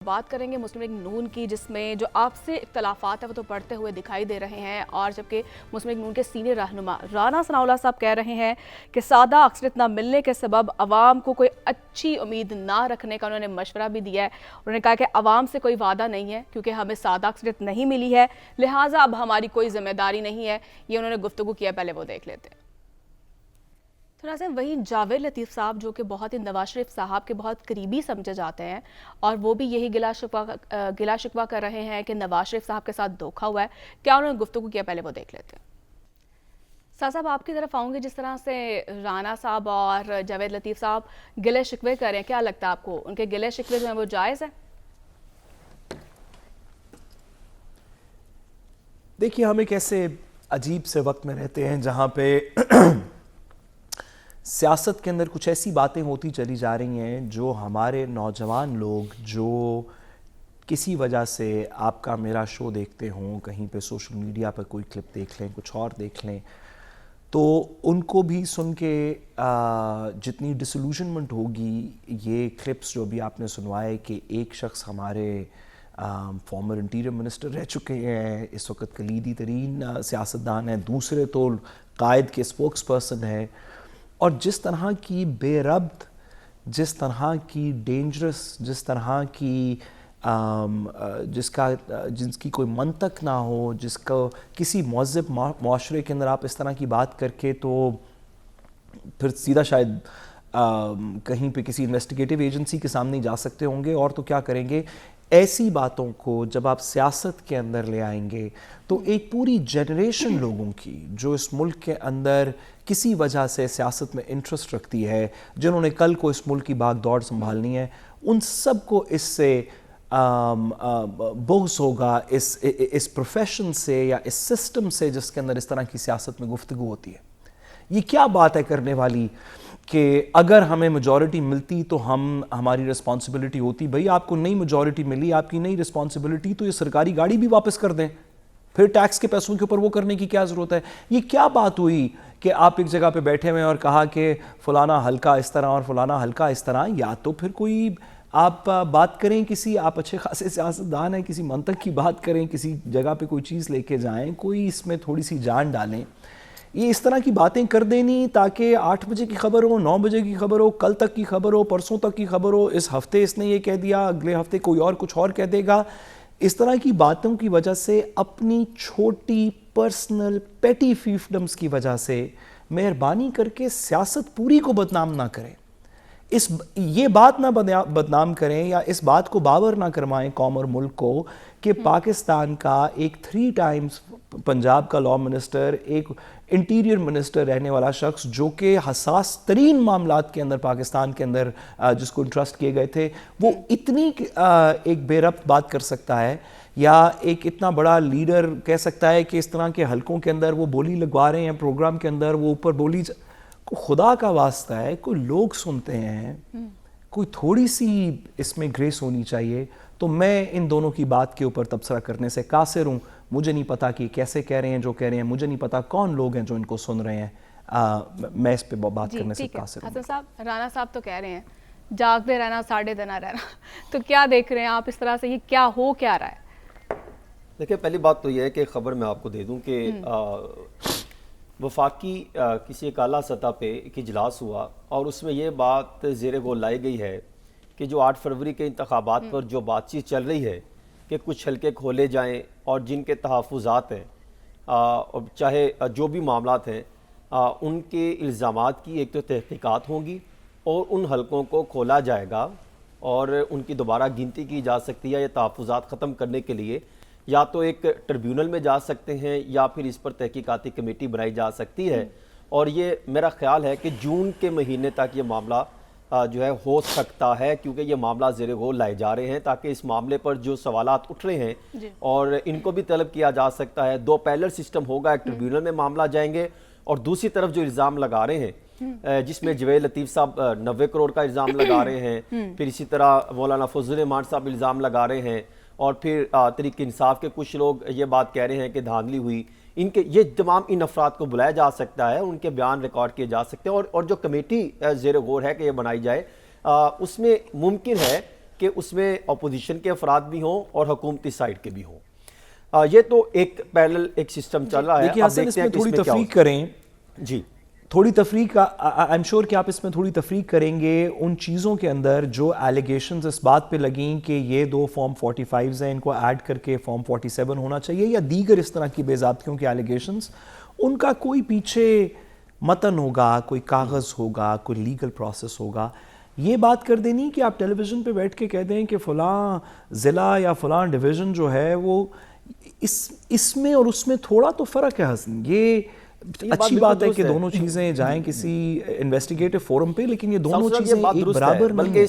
बात करेंगे मुस्लिम लीग नून की, जिसमें जो आपसे इख्तलाफात है वो तो बढ़ते हुए दिखाई दे रहे हैं, और जबकि मुस्लिम लीग नून के सीनियर रहनुमा राना सनाउल्लाह साहब कह रहे हैं कि सादा अक्सरियत न मिलने के सबब अवाम को कोई अच्छी उम्मीद ना रखने का उन्होंने मशवरा भी दिया है। उन्होंने कहा कि अवाम से कोई वादा नहीं है क्योंकि हमें सादा अक्सरियत नहीं मिली है, लिहाजा अब हमारी कोई जिम्मेदारी नहीं है। ये उन्होंने गुफ्तगू किया, पहले वो देख लेते हैं। थोड़ा सा वहीं जावेद लतीफ़ साहब जो कि बहुत ही नवाज शरीफ साहब के बहुत करीबी समझे जाते हैं, और वो भी यही गिला शिकवा कर रहे हैं कि नवाज शरीफ साहब के साथ धोखा हुआ है। क्या उन्होंने गुफ्तगू किया, पहले वो देख लेते हैं। साहब आपकी तरफ आऊँगी, जिस तरह से राना साहब और जावेद लतीफ़ साहब गिले शिकवे करें, क्या लगता है आपको उनके गिले शिकवे जो हैं वो जायज़ है? देखिए, हम एक ऐसे अजीब से वक्त में रहते हैं जहाँ पे सियासत के अंदर कुछ ऐसी बातें होती चली जा रही हैं जो हमारे नौजवान लोग जो किसी वजह से आपका मेरा शो देखते हों, कहीं पे सोशल मीडिया पर कोई क्लिप देख लें, कुछ और देख लें, तो उनको भी सुन के जितनी डिसल्यूशनमेंट होगी, ये क्लिप्स जो भी आपने सुनवाए कि एक शख्स हमारे फॉर्मर इंटीरियर मिनिस्टर रह चुके हैं, इस वक्त कलीदी तरीन सियासतदान हैं, दूसरे तो कायद के स्पोक्स पर्सन हैं, और जिस तरह की बेरब्त, जिस तरह की डेंजरस, जिस तरह की जिसकी कोई मंतक ना हो, जिसका किसी महज़्ज़ब माशरे के अंदर आप इस तरह की बात करके तो फिर सीधा शायद कहीं पे किसी इन्वेस्टिगेटिव एजेंसी के सामने जा सकते होंगे, और तो क्या करेंगे। ऐसी बातों को जब आप सियासत के अंदर ले आएंगे तो एक पूरी जनरेशन लोगों की जो इस मुल्क के अंदर किसी वजह से सियासत में इंटरेस्ट रखती है, जिन्होंने कल को इस मुल्क की भाग दौड़ संभालनी है, उन सब को इससे बुग़्ज़ होगा, इस प्रोफेशन से या इस सिस्टम से जिसके अंदर इस तरह की सियासत में गुफ्तगू होती है। ये क्या बात है करने वाली कि अगर हमें मेजॉरिटी मिलती तो हमारी रिस्पॉन्सिबिलिटी होती। भाई, आपको नई मेजॉरिटी मिली, आपकी नई रिस्पॉन्सिबिलिटी तो ये सरकारी गाड़ी भी वापस कर दें, फिर टैक्स के पैसों के ऊपर वो करने की क्या ज़रूरत है। ये क्या बात हुई कि आप एक जगह पे बैठे हुए और कहा कि फ़लाना हल्का इस तरह और फ़लाना हल्का इस तरह। या तो फिर कोई आप बात करें, किसी आप अच्छे खासे सियासतदान हैं, किसी मंतक की बात करें, किसी जगह पे कोई चीज़ लेके जाएं, कोई इसमें थोड़ी सी जान डालें। ये इस तरह की बातें कर देनी ताकि 8 बजे की खबर हो, 9 बजे की खबर हो, कल तक की खबर हो, परसों तक की खबर हो, इस हफ्ते इसने ये कह दिया, अगले हफ्ते कोई और कुछ और कह देगा। इस तरह की बातों की वजह से, अपनी छोटी पर्सनल पेटी फीफडम्स की वजह से मेहरबानी करके सियासत पूरी को बदनाम ना करें। ये बात ना बदनाम करें या इस बात को बावर ना करवाएं कौम और मुल्क को कि पाकिस्तान का एक 3 टाइम्स पंजाब का लॉ मिनिस्टर, एक इंटीरियर मिनिस्टर रहने वाला शख्स जो कि हसास तरीन मामलात के अंदर पाकिस्तान के अंदर जिसको इंट्रस्ट किए गए थे, वो इतनी एक बेरब्त बात कर सकता है, या एक इतना बड़ा लीडर कह सकता है कि इस तरह के हलकों के अंदर वो बोली लगवा रहे हैं प्रोग्राम के अंदर, वो ऊपर बोली। खुदा का वास्ता है, कोई लोग सुनते हैं, कोई थोड़ी सी इसमें ग्रेस होनी चाहिए। तो मैं इन दोनों की बात के ऊपर तबसरा करने से कासिर हूँ। मुझे नहीं पता कि कैसे कह रहे हैं जो कह रहे हैं, मुझे नहीं पता कौन लोग हैं जो इनको सुन रहे हैं। मैं इस पे बात करने से कासिर हूँ। हसन साहब, राना साहब तो कह रहे हैं जागते रहना, साढ़े देना रहना, तो क्या देख रहे हैं आप इस तरह से, ये क्या हो क्या रहा है? देखिए, पहली बात तो यह है कि ख़बर मैं आपको दे दूँ कि वफाकी किसी एक आला सतह पे एक इजलास हुआ, और उसमें यह बात ज़ेरे गौर लाई गई है कि जो 8 फरवरी के इंतखाबात पर जो बातचीत चल रही है कि कुछ हलके खोले जाएं और जिनके तहफ़्फ़ुज़ात हैं, चाहे जो भी मामलात हैं, उनके इल्ज़ामात की एक तो तहक़ीक़ात होंगी और उन हलकों को खोला जाएगा और उनकी दोबारा गिनती की जा सकती है। या तहफ़्फ़ुज़ात ख़त्म करने के लिए या तो एक ट्रिब्यूनल में जा सकते हैं या फिर इस पर तहकीकाती कमेटी बनाई जा सकती है। और ये मेरा ख्याल है कि जून के महीने तक ये मामला जो है हो सकता है, क्योंकि ये मामला ज़ेरे गौर लाए जा रहे हैं ताकि इस मामले पर जो सवालात उठ रहे हैं और इनको भी तलब किया जा सकता है। 2 पैरेलल सिस्टम होगा, एक ट्रिब्यूनल में मामला जाएंगे और दूसरी तरफ जो इल्ज़ाम लगा रहे हैं, जिसमें जावेद लतीफ़ साहब 90 करोड़ का इल्ज़ाम लगा रहे हैं, फिर इसी तरह मौलाना फजल रहमान साहब इल्ज़ाम लगा रहे हैं, और फिर तहरीक इंसाफ के कुछ लोग ये बात कह रहे हैं कि धांधली हुई। इनके ये तमाम इन अफराद को बुलाया जा सकता है, उनके बयान रिकॉर्ड किए जा सकते हैं, और जो कमेटी ज़ेर गौर है कि ये बनाई जाए, उसमें मुमकिन है کہ اس میں اپوزیشن کے افراد بھی ہوں اور حکومتی سائڈ کے بھی ہوں. یہ تو ایک پیرلل ایک سسٹم چل رہا ہے. دیکھیے اب حسن، دیکھتے اس ہیں میں کہ تھوڑی کیا تفریق ہوتا ہے. کریں، جی تھوڑی تفریق آئی ایم شیور کہ آپ اس میں تھوڑی تفریق کریں گے ان چیزوں کے اندر جو ایلیگیشنز اس بات پہ لگیں کہ یہ 2 فارم 45 ہیں، ان کو ایڈ کر کے فارم 47 ہونا چاہیے، یا دیگر اس طرح کی بے ضابطگیوں کے ایلیگیشنز. ان کا کوئی پیچھے متن ہوگا، کوئی کاغذ ہوگا، کوئی لیگل پروسیس ہوگا. یہ بات کر دینی کہ آپ ٹیلی ویژن پہ بیٹھ کے کہہ دیں کہ فلاں ضلع یا فلاں ڈویژن جو ہے وہ اس میں اور اس میں تھوڑا تو فرق ہے حسن. یہ اچھی بات ہے کہ دونوں چیزیں جائیں کسی انویسٹیگیٹو فورم پہ، لیکن یہ دونوں چیزیں ایک برابر نہیں ہیں.